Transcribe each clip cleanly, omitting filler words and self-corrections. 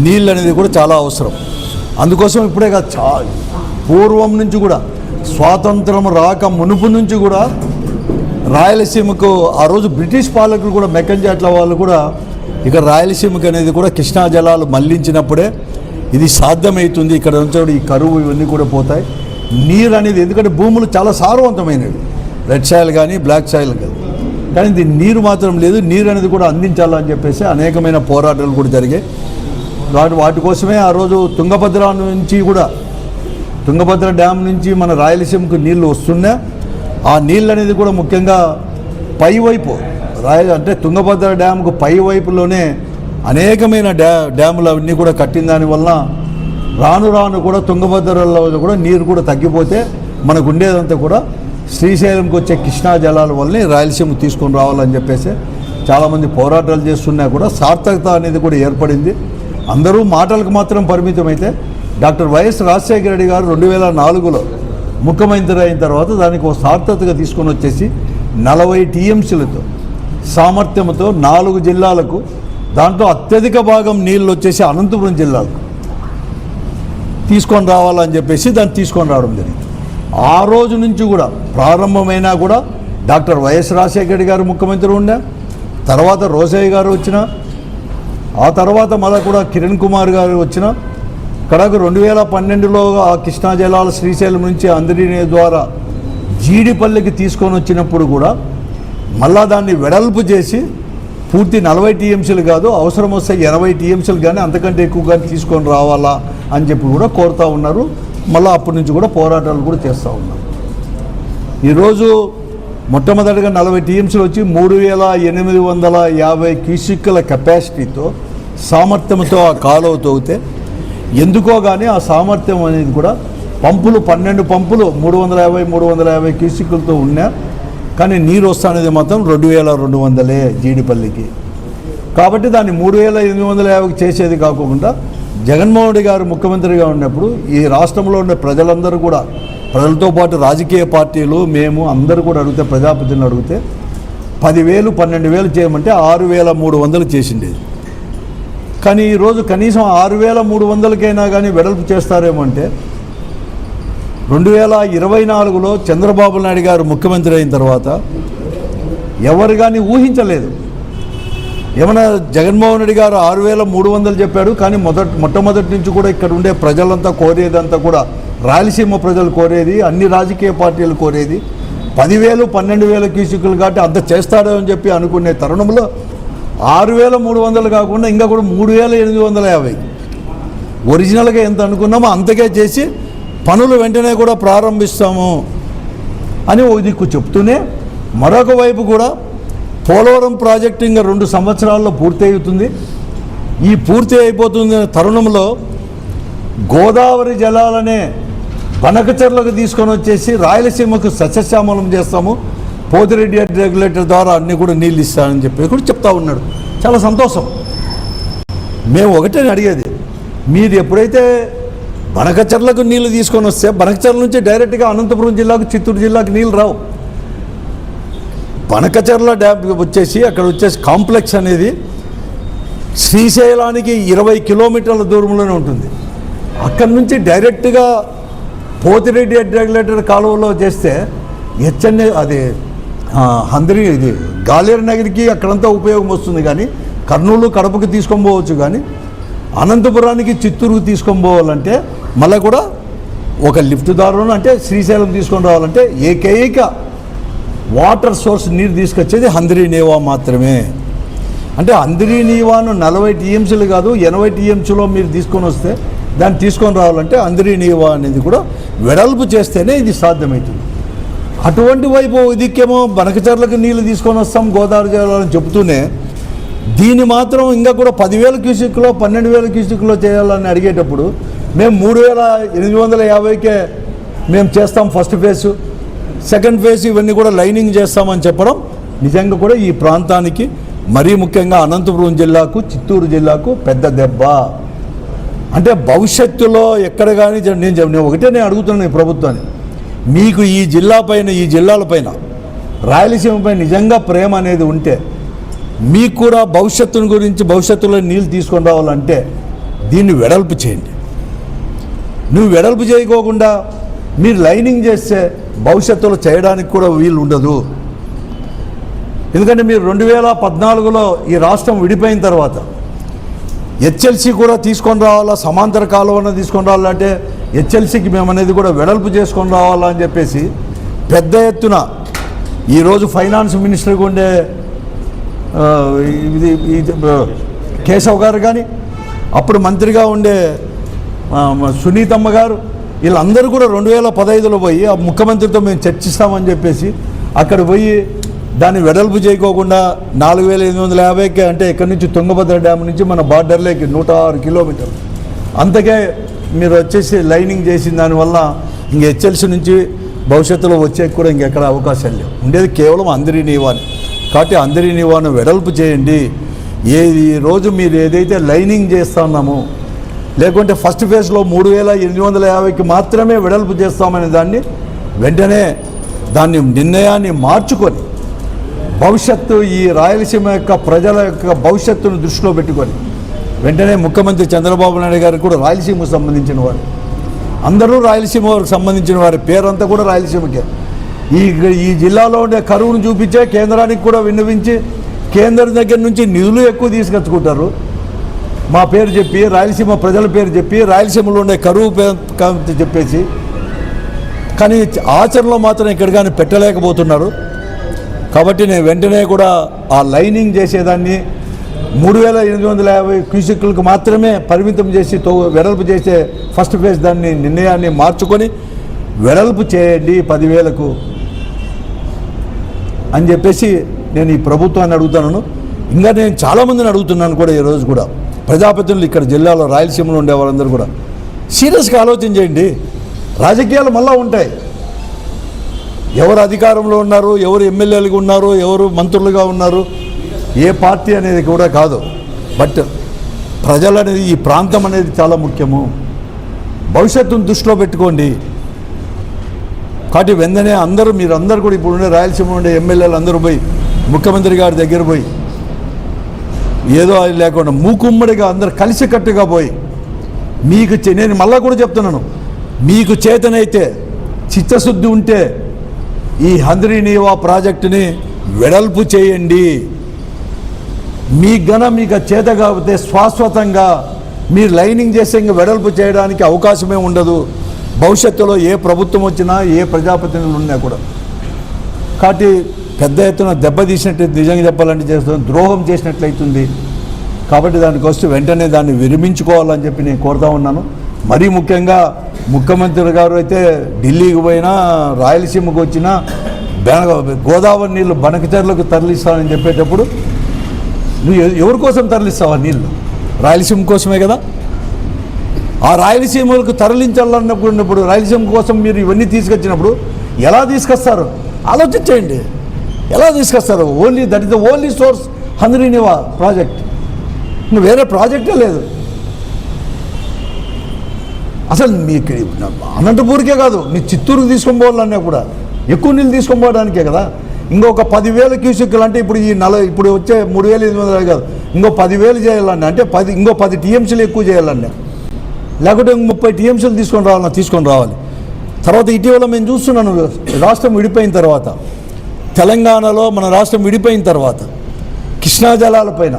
నీళ్ళు అనేది కూడా చాలా అవసరం. అందుకోసం ఇప్పుడే కాదు, పూర్వం నుంచి కూడా స్వాతంత్రం రాక మునుపు నుంచి కూడా రాయలసీమకు ఆ రోజు బ్రిటిష్ పాలకులు కూడా మెకంజాట్ల వాళ్ళు కూడా ఇక రాయలసీమకు అనేది కూడా కృష్ణా జలాలు మళ్లించినప్పుడే ఇది సాధ్యమవుతుంది. ఇక్కడ నుంచి ఈ కరువు ఇవన్నీ కూడా పోతాయి. నీరు అనేది ఎందుకంటే భూములు చాలా సారవంతమైనవి, రెడ్ సాయిల్ కానీ బ్లాక్ సాయిల్ కానీ, కానీ దీని నీరు మాత్రం లేదు. నీరు అనేది కూడా అందించాలని చెప్పేసి అనేకమైన పోరాటాలు కూడా జరిగాయి. వాటి కోసమే ఆ రోజు తుంగభద్ర నుంచి కూడా తుంగభద్ర డ్యామ్ నుంచి మన రాయలసీమకు నీళ్లు వస్తున్నా ఆ నీళ్ళు అనేది కూడా ముఖ్యంగా పైవైపు అంటే తుంగభద్ర డ్యామ్కు పైవైపులోనే అనేకమైన డ్యాములు అవన్నీ కూడా కట్టిన దానివల్ల రాను రాను కూడా తుంగభద్రలో కూడా నీరు కూడా తగ్గిపోతే మనకు ఉండేదంతా కూడా శ్రీశైలంకి వచ్చే కృష్ణా జలాల వల్లనే రాయలసీమ తీసుకొని రావాలని చెప్పేసి చాలామంది పోరాటాలు చేస్తున్నా కూడా సార్థకత అనేది కూడా ఏర్పడింది. అందరూ మాటలకు మాత్రం పరిమితమైతే డాక్టర్ వైఎస్ రాజశేఖర రెడ్డి గారు 2004లో ముఖ్యమంత్రి అయిన తర్వాత దానికి ఒక సార్థకతగా తీసుకొని వచ్చేసి 40 టీఎంసీలతో సామర్థ్యంతో 4 జిల్లాలకు, దాంట్లో అత్యధిక భాగం నీళ్ళు వచ్చేసి అనంతపురం జిల్లాకు తీసుకొని రావాలని చెప్పేసి దాన్ని తీసుకొని రావడం జరిగింది. ఆ రోజు నుంచి కూడా ప్రారంభమైనా కూడా డాక్టర్ వైఎస్ రాజశేఖర రెడ్డి గారు ముఖ్యమంత్రి ఉండే, తర్వాత రోసయ్య గారు వచ్చిన, ఆ తర్వాత మళ్ళీ కూడా కిరణ్ కుమార్ గారు వచ్చిన, కడకు 2012లో ఆ కృష్ణా జలాలు శ్రీశైలం నుంచి అందరినీ ద్వారా జీడిపల్లికి తీసుకొని వచ్చినప్పుడు కూడా మళ్ళా దాన్ని వెడల్పు చేసి పూర్తి 40 టీఎంసీలు కాదు, అవసరం వస్తే 80 టీఎంసీలు కానీ అంతకంటే ఎక్కువగా తీసుకొని రావాలా అని చెప్పి కూడా కోరుతూ ఉన్నారు. మళ్ళీ అప్పటి నుంచి కూడా పోరాటాలు కూడా చేస్తూ ఉన్నారు. ఈరోజు మొట్టమొదటిగా 40 టీఎంసీలు వచ్చి 3850 క్యూసిక్ల కెపాసిటీతో సామర్థ్యంతో ఆ కాలువ తవ్వితే ఎందుకో కానీ ఆ సామర్థ్యం అనేది కూడా పంపులు 12 పంపులు 350 క్యూసిక్లతో ఉన్నా కానీ నీరు వస్తానేది మాత్రం 2200 జీడిపల్లికి. కాబట్టి దాన్ని 3850 చేసేది కాకుండా జగన్మోహన్ రెడ్డి గారు ముఖ్యమంత్రిగా ఉన్నప్పుడు ఈ రాష్ట్రంలో ఉండే ప్రజలందరూ కూడా, ప్రజలతో పాటు రాజకీయ పార్టీలు మేము అందరూ కూడా అడిగితే, ప్రజాప్రతినిధులు అడిగితే 10,000 12,000 చేయమంటే 6,300 చేసిండేది. కానీ ఈరోజు కనీసం 6,300కైనా కానీ వెడల్పు చేస్తారేమో అంటే 2024లో చంద్రబాబు నాయుడు గారు ముఖ్యమంత్రి అయిన తర్వాత ఎవరు కానీ ఊహించలేదు. ఏమన్నా జగన్మోహన్ రెడ్డి గారు 6,300 చెప్పాడు, కానీ మొట్టమొదటి నుంచి కూడా ఇక్కడ ఉండే ప్రజలంతా కోరేదంతా కూడా, రాయలసీమ ప్రజలు కోరేది, అన్ని రాజకీయ పార్టీలు కోరేది 10,000 12,000 క్యూసిక్లు కాబట్టి అంత చేస్తాడో అని చెప్పి అనుకునే తరుణంలో 6,300 కాకుండా ఇంకా కూడా 3,850 ఒరిజినల్గా ఎంత అనుకున్నామో అంతకే చేసి పనులు వెంటనే కూడా ప్రారంభిస్తాము అని ఓ దిక్కు చెప్తూనే, మరొక వైపు కూడా పోలవరం ప్రాజెక్టు ఇంకా 2 సంవత్సరాల్లో పూర్తి అవుతుంది. ఈ పూర్తి అయిపోతుంది తరుణంలో గోదావరి జలాలనే బనకచెర్లకు తీసుకొని వచ్చేసి రాయలసీమకు సస్యశ్యామలం చేస్తాము, పోతిరెడ్డి రెగ్యులేటర్ ద్వారా అన్నీ కూడా నీళ్ళు ఇస్తానని చెప్పి కూడా చెప్తా ఉన్నాడు. చాలా సంతోషం. మేము ఒకటే అడిగేది, మీరు ఎప్పుడైతే బనకచెర్లకు నీళ్లు తీసుకొని వస్తే బనకచెర్ల నుంచి డైరెక్ట్గా అనంతపురం జిల్లాకు, చిత్తూరు జిల్లాకు నీళ్ళు రావు. బనకచెర్ల డ్యామ్ వచ్చేసి అక్కడ వచ్చేసి కాంప్లెక్స్ అనేది శ్రీశైలానికి 20 కిలోమీటర్ల దూరంలోనే ఉంటుంది. అక్కడి నుంచి డైరెక్ట్గా పోతిరెడ్డి రెగ్యులేటర్ కాలువలో చేస్తే హెచ్ఎన్ఏ అది హంద్రి ఇది గాలేరు నగరికి అక్కడంతా ఉపయోగం వస్తుంది. కానీ కర్నూలు కడపకి తీసుకొని పోవచ్చు, కానీ అనంతపురానికి చిత్తూరుకు తీసుకొని పోవాలంటే మళ్ళీ కూడా ఒక లిఫ్ట్ దారులను అంటే శ్రీశైలం తీసుకొని రావాలంటే ఏకైక వాటర్ సోర్స్ నీరు తీసుకొచ్చేది హంద్రీ నీవా మాత్రమే. అంటే హంద్రీ నీవాను 40 టీఎంసీలు కాదు 80 టీఎంసీలో మీరు తీసుకొని వస్తే దాన్ని తీసుకొని రావాలంటే హంద్రీ నీవా అనేది కూడా వెడల్పు చేస్తేనే ఇది సాధ్యమవుతుంది. అటువంటి వైపు ఇదికేమో బనకచెర్లకు నీళ్ళు తీసుకొని వస్తాం గోదావరి జలాలని చెబుతూనే దీన్ని మాత్రం ఇంకా కూడా 10,000 క్యూసిక్లో 12,000 క్యూసిక్లో చేయాలని అడిగేటప్పుడు మేము 3,850కే మేము చేస్తాం ఫస్ట్ ఫేజ్, సెకండ్ ఫేజ్ ఇవన్నీ కూడా లైనింగ్ చేస్తామని చెప్పడం నిజంగా కూడా ఈ ప్రాంతానికి మరీ ముఖ్యంగా అనంతపురం జిల్లాకు, చిత్తూరు జిల్లాకు పెద్ద దెబ్బ. అంటే భవిష్యత్తులో ఎక్కడ కానీ నేను ఒకటే అడుగుతున్నాను ఈ ప్రభుత్వాన్ని, మీకు ఈ జిల్లాలపైన రాయలసీమపై నిజంగా ప్రేమ అనేది ఉంటే మీకు కూడా భవిష్యత్తుని గురించి భవిష్యత్తులో నీళ్ళు తీసుకొని రావాలంటే దీన్ని వెడల్పు చేయండి. నువ్వు వెడల్పు చేయకోకుండా మీరు లైనింగ్ చేస్తే భవిష్యత్తులో చేయడానికి కూడా వీలు ఉండదు. ఎందుకంటే మీరు 2014లో ఈ రాష్ట్రం విడిపోయిన తర్వాత హెచ్ఎల్సీ కూడా తీసుకొని రావాలా, సమాంతర కాలువన తీసుకొని రావాలంటే హెచ్ఎల్సీకి మేము అనేది కూడా వెడల్పు చేసుకొని రావాలా అని చెప్పేసి పెద్ద ఎత్తున ఈరోజు ఫైనాన్స్ మినిస్టర్గా ఉండే కేశవ్ గారు కానీ, అప్పుడు మంత్రిగా ఉండే సునీతమ్మ గారు, వీళ్ళందరూ కూడా 2015లో పోయి ఆ ముఖ్యమంత్రితో మేము చర్చిస్తామని చెప్పేసి అక్కడ పోయి దాన్ని వెడల్పు చేయకోకుండా 4850కి, అంటే ఇక్కడి నుంచి తుంగభద్ర డ్యామ్ నుంచి మన బార్డర్లోకి 106 కిలోమీటర్లు అంతకే మీరు వచ్చేసి లైనింగ్ చేసిన దానివల్ల ఇంక హెచ్ఎల్సీ నుంచి భవిష్యత్తులో వచ్చేకి కూడా ఇంకెక్కడ అవకాశాలు లేవు. ఉండేది కేవలం అందరి నీవాని. కాబట్టి అందరి నీవాను వెడల్పు చేయండి. ఈ రోజు మీరు ఏదైతే లైనింగ్ చేస్తున్నామో, లేకుంటే ఫస్ట్ ఫేజ్లో 3850కి మాత్రమే వెడల్పు చేస్తామనే దాన్ని వెంటనే దాన్ని నిర్ణయాన్ని మార్చుకొని భవిష్యత్తు, ఈ రాయలసీమ యొక్క ప్రజల యొక్క భవిష్యత్తును దృష్టిలో పెట్టుకొని వెంటనే ముఖ్యమంత్రి చంద్రబాబు నాయుడు గారు కూడా రాయలసీమకు సంబంధించిన వారు, అందరూ రాయలసీమ వారికి సంబంధించిన వారి పేరంతా కూడా రాయలసీమకే. ఈ జిల్లాలో ఉండే కరువును చూపించే కేంద్రానికి కూడా విన్నవించి కేంద్రం దగ్గర నుంచి నిధులు ఎక్కువ తీసుకొచ్చుకుంటారు. మా పేరు చెప్పి, రాయలసీమ ప్రజల పేరు చెప్పి, రాయలసీమలో ఉండే కరువు పేరు చెప్పేసి, కానీ ఆచరణలో మాత్రం ఇక్కడ కానీ పెట్టలేకపోతున్నారు. కాబట్టి నేను వెంటనే కూడా ఆ లైనింగ్ చేసేదాన్ని 3850 క్యూసెక్కులకు మాత్రమే పరిమితం చేసి వెడల్పు చేసే ఫస్ట్ ఫేజ్ దాన్ని నిర్ణయాన్ని మార్చుకొని వెడల్పు చేయండి 10,000కు అని చెప్పేసి నేను ఈ ప్రభుత్వాన్ని అడుగుతున్నాను. ఇంకా నేను చాలామందిని అడుగుతున్నాను కూడా. ఈరోజు కూడా ప్రజాప్రతినిధులు ఇక్కడ జిల్లాలో రాయలసీమలో ఉండే వాళ్ళందరూ కూడా సీరియస్గా ఆలోచన చేయండి. రాజకీయాలు మళ్ళా ఉంటాయి. ఎవరు అధికారంలో ఉన్నారు, ఎవరు ఎమ్మెల్యేలుగా ఉన్నారు, ఎవరు మంత్రులుగా ఉన్నారు, ఏ పార్టీ అనేది కూడా కాదు. బట్ ప్రజలు అనేది, ఈ ప్రాంతం అనేది చాలా ముఖ్యము. భవిష్యత్తును దృష్టిలో పెట్టుకోండి. కాబట్టి వెంటనే మీరందరూ కూడా ఇప్పుడు ఉండే రాయలసీమ ఉండే ఎమ్మెల్యేలు అందరూ పోయి ముఖ్యమంత్రి గారి దగ్గర పోయి ఏదో లేకుండా మూకుమ్మడిగా అందరు కలిసికట్టుగా పోయి నేను మళ్ళా కూడా చెప్తున్నాను, మీకు చేతనైతే చిత్తశుద్ధి ఉంటే ఈ హంద్రీనీవా ప్రాజెక్టుని వెడల్పు చేయండి. మీకు చేత కాకపోతే శాశ్వతంగా మీరు లైనింగ్ చేస్తే ఇంకా వెడల్పు చేయడానికి అవకాశమే ఉండదు. భవిష్యత్తులో ఏ ప్రభుత్వం వచ్చినా, ఏ ప్రజాప్రతినిధులు ఉన్నా కూడా. కాబట్టి పెద్ద ఎత్తున దెబ్బతీసినట్టు, నిజంగా చెప్పాలంటే చేస్తుంది, ద్రోహం చేసినట్లయితుంది. కాబట్టి దానికోసం వెంటనే దాన్ని విరమించుకోవాలని చెప్పి నేను కోరుతా ఉన్నాను. మరీ ముఖ్యంగా ముఖ్యమంత్రి గారు అయితే ఢిల్లీకి పోయినా, రాయలసీమకు వచ్చినా గోదావరి నీళ్ళు బనకచెర్లకు తరలిస్తానని చెప్పేటప్పుడు నువ్వు ఎవరి కోసం తరలిస్తావా నీళ్ళు? రాయలసీమ కోసమే కదా. ఆ రాయలసీమలకు తరలించాలన్నప్పుడు రాయలసీమ కోసం మీరు ఇవన్నీ తీసుకొచ్చినప్పుడు ఎలా తీసుకొస్తారు ఆలోచించండి. ఎలా తీసుకొస్తారు? That is the only source Handri Neeva project. ఇంకా వేరే ప్రాజెక్టే లేదు. అసలు మీకు అనంతపూర్కే కాదు, మీ చిత్తూరుకు తీసుకొని పోవాలన్నా కూడా ఎక్కువ నీళ్ళు తీసుకొని పోవడానికే కదా. ఇంకొక 10,000 క్యూసెక్కులు అంటే ఇప్పుడు ఇప్పుడు వచ్చే 3,800 కాదు, ఇంకో 10,000 చేయాలన్నా, అంటే ఇంకో 10 టీఎంసీలు ఎక్కువ చేయాలన్నా, లేకుంటే 30 టీఎంసీలు తీసుకొని రావాలి. తర్వాత ఇటీవల మేము చూస్తున్నాను, రాష్ట్రం విడిపోయిన తర్వాత, తెలంగాణలో మన రాష్ట్రం విడిపోయిన తర్వాత కృష్ణా జలాలపైన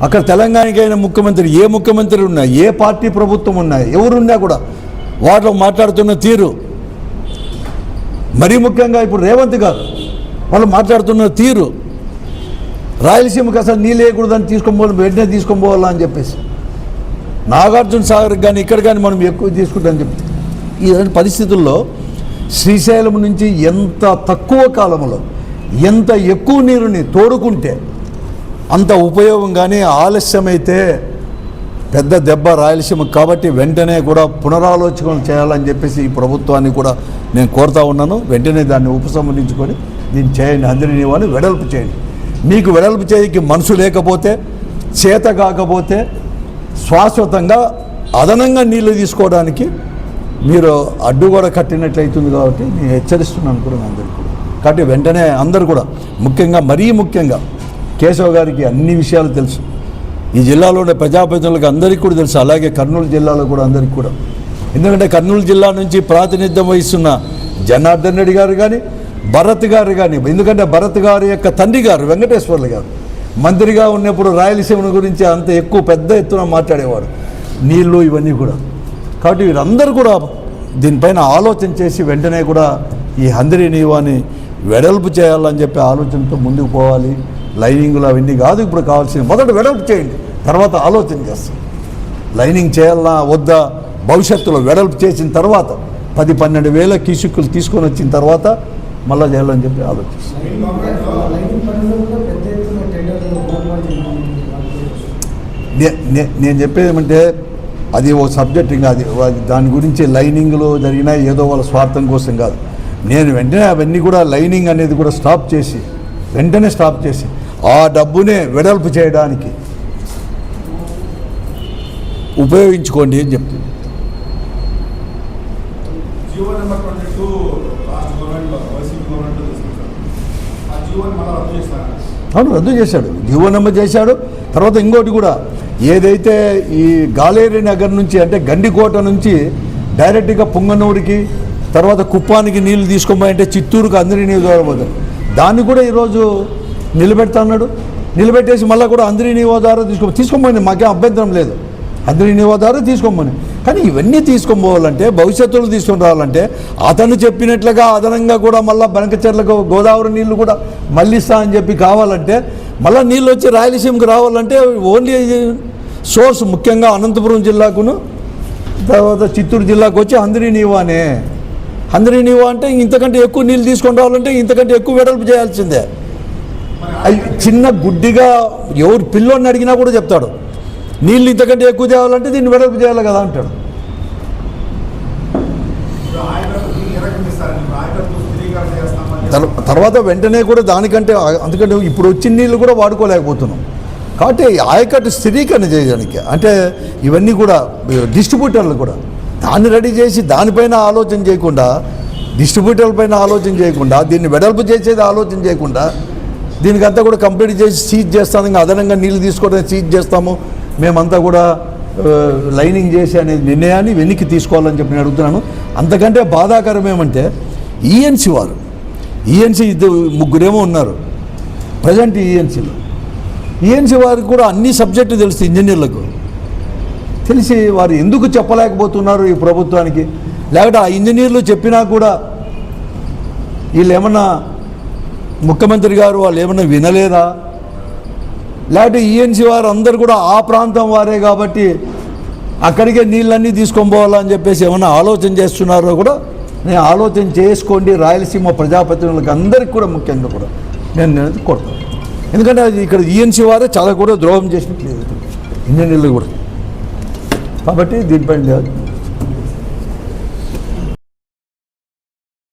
అక్కడ తెలంగాణకైన ముఖ్యమంత్రి, ఏ ముఖ్యమంత్రి ఉన్నా, ఏ పార్టీ ప్రభుత్వం ఉన్నా, ఎవరున్నా కూడా వాటిలో మాట్లాడుతున్న తీరు, మరీ ముఖ్యంగా ఇప్పుడు రేవంత్ గారు వాళ్ళు మాట్లాడుతున్న తీరు, రాయలసీమకి అసలు నీళ్ళు వేయకూడదని వెంటనే తీసుకొని పోవాలా అని చెప్పేసి, నాగార్జున సాగర్ కానీ ఇక్కడ కానీ మనం ఎక్కువ తీసుకుంటామని చెప్పి, ఈ పరిస్థితుల్లో శ్రీశైలం నుంచి ఎంత తక్కువ కాలంలో ఎంత ఎక్కువ నీరుని తోడుకుంటే అంత ఉపయోగం. కానీ ఆలస్యమైతే పెద్ద దెబ్బ రాయలసీమకు. కాబట్టి వెంటనే కూడా పునరాలోచన చేయాలని చెప్పేసి ఈ ప్రభుత్వాన్ని కూడా నేను కోరుతా ఉన్నాను. వెంటనే దాన్ని ఉపసంహరించుకొని దీన్ని చేయండి, హంద్రీనీవాని వెడల్పు చేయండి. మీకు వెడల్పు చేయడానికి మనసు లేకపోతే, చేత కాకపోతే శాశ్వతంగా అదనంగా నీళ్లు తీసుకోవడానికి మీరు అడ్డు కూడా కట్టినట్లయితుంది. కాబట్టి నేను హెచ్చరిస్తున్నాను కూడా అందరికీ. కాబట్టి వెంటనే అందరూ కూడా, ముఖ్యంగా మరీ ముఖ్యంగా కేశవ్ గారికి అన్ని విషయాలు తెలుసు. ఈ జిల్లాలో ఉండే ప్రజాప్రతినిధులకు అందరికీ కూడా తెలుసు, అలాగే కర్నూలు జిల్లాలో కూడా అందరికీ కూడా. ఎందుకంటే కర్నూలు జిల్లా నుంచి ప్రాతినిధ్యం వహిస్తున్న జనార్దన్ రెడ్డి గారు కానీ, భరత్ గారు కానీ, ఎందుకంటే భరత్ గారి యొక్క తండ్రి గారు వెంకటేశ్వర్లు గారు మంత్రిగా ఉన్నప్పుడు రాయలసీమ గురించి అంత ఎక్కువ పెద్ద ఎత్తున మాట్లాడేవారు, నీళ్ళు ఇవన్నీ కూడా. కాబట్టి వీరందరూ కూడా దీనిపైన ఆలోచన చేసి వెంటనే కూడా ఈ హంద్రీ నీవాని వెడల్పు చేయాలని చెప్పి ఆలోచనతో ముందుకు పోవాలి. లైనింగ్లు అవన్నీ కాదు ఇప్పుడు కావాల్సింది, మొదట వెడల్పు చేయండి, తర్వాత ఆలోచన చేస్తాం. లైనింగ్ చేయాలన్నా వద్దా భవిష్యత్తులో వెడల్పు చేసిన తర్వాత 10-12 వేల క్యూసెక్కులు తీసుకొని వచ్చిన తర్వాత మళ్ళీ చేయాలని చెప్పి ఆలోచిస్తాం. నేను చెప్పేది ఏమంటే అది ఓ సబ్జెక్ట్, ఇంకా అది దాని గురించి లైనింగ్లో జరిగినా ఏదో వాళ్ళ స్వార్థం కోసం కాదు. నేను వెంటనే అవన్నీ కూడా లైనింగ్ అనేది కూడా వెంటనే స్టాప్ చేసి ఆ డబ్బునే వెడల్పు చేయడానికి ఉపయోగించుకోండి అని చెప్తుంది. అవును, రద్దు చేశాడు, జీవో నెంబర్ చేశాడు. తర్వాత ఇంకోటి కూడా, ఏదైతే ఈ గాలేరి నగర్ నుంచి అంటే గండికోట నుంచి డైరెక్ట్గా పుంగనూరుకి తర్వాత కుప్పానికి నీళ్లు తీసుకోమంటే చిత్తూరుకు అందరి నీళ్ళు ద్వారా దాన్ని కూడా ఈరోజు నిలబెట్టేసి మళ్ళీ కూడా అందరి నీవో ద్వారా తీసుకోమని మాకేం అభ్యంతరం లేదు, అందరి నీవో ద్వారా తీసుకోమని. కానీ ఇవన్నీ తీసుకోపోవాలంటే భవిష్యత్తులో తీసుకొని రావాలంటే అతను చెప్పినట్లుగా అదనంగా కూడా మళ్ళీ బనకచెర్లకు గోదావరి నీళ్లు కూడా మళ్ళిస్తా అని చెప్పి కావాలంటే మళ్ళీ నీళ్ళు వచ్చి రాయలసీమకు రావాలంటే ఓన్లీ సోర్స్ ముఖ్యంగా అనంతపురం జిల్లాకును తర్వాత చిత్తూరు జిల్లాకు వచ్చి హంద్రీ నీవా అంటే ఇంతకంటే ఎక్కువ నీళ్ళు తీసుకొని రావాలంటే ఇంతకంటే ఎక్కువ వెడల్పు చేయాల్సిందే. చిన్న గుడ్డిగా ఎవరు పిల్లోని అడిగినా కూడా చెప్తాడు, నీళ్ళు ఇంతకంటే ఎక్కువ చేయాలంటే దీన్ని వెడల్పు చేయాలి కదా అంటాడు. తర్వాత వెంటనే కూడా దానికంటే అందుకంటే ఇప్పుడు వచ్చిన నీళ్ళు కూడా వాడుకోలేకపోతున్నాం. కాబట్టి ఆయకట్టు స్థిరీకరణ చేయడానికి అంటే ఇవన్నీ కూడా డిస్ట్రిబ్యూటర్లు కూడా దాన్ని రెడీ చేసి దానిపైన ఆలోచన చేయకుండా, డిస్ట్రిబ్యూటర్ల పైన ఆలోచన చేయకుండా, దీన్ని వెడల్పు చేసేది ఆలోచన చేయకుండా దీనికంతా కూడా కంప్లీట్ చేసి సీజ్ చేస్తాను, ఇంకా అదనంగా నీళ్ళు తీసుకోవడానికి సీజ్ చేస్తాము, మేమంతా కూడా లైనింగ్ చేసి అనే నిర్ణయాన్ని వెనక్కి తీసుకోవాలని చెప్పి నేను అడుగుతున్నాను. అంతకంటే బాధాకరం ఏమంటే ఈఎన్సీ ముగ్గురేమో ఉన్నారు ప్రజెంట్ ఈఎన్సీ వారికి కూడా అన్ని సబ్జెక్టు తెలుస్తుంది, ఇంజనీర్లకు తెలిసి వారు ఎందుకు చెప్పలేకపోతున్నారు ఈ ప్రభుత్వానికి? లేకపోతే ఆ ఇంజనీర్లు చెప్పినా కూడా వీళ్ళు ఏమన్నా ముఖ్యమంత్రి గారు వాళ్ళు ఏమన్నా వినలేదా? లేకపోతే ఈఎన్సీ వారు అందరు కూడా ఆ ప్రాంతం వారే కాబట్టి అక్కడికే నీళ్ళన్నీ తీసుకొని పోవాలని చెప్పేసి ఏమన్నా ఆలోచన చేస్తున్నారో కూడా నేను ఆలోచన చేసుకోండి. రాయలసీమ ప్రజాప్రతినిధులకు అందరికీ కూడా ముఖ్యంగా కూడా నేను కోరుతాను. ఎందుకంటే అది ఇక్కడ ఈఎన్సీ వారే చాలా కూడా ద్రోహం చేసినట్లేదు ఇంజనీర్లు కూడా. కాబట్టి దీనిపైన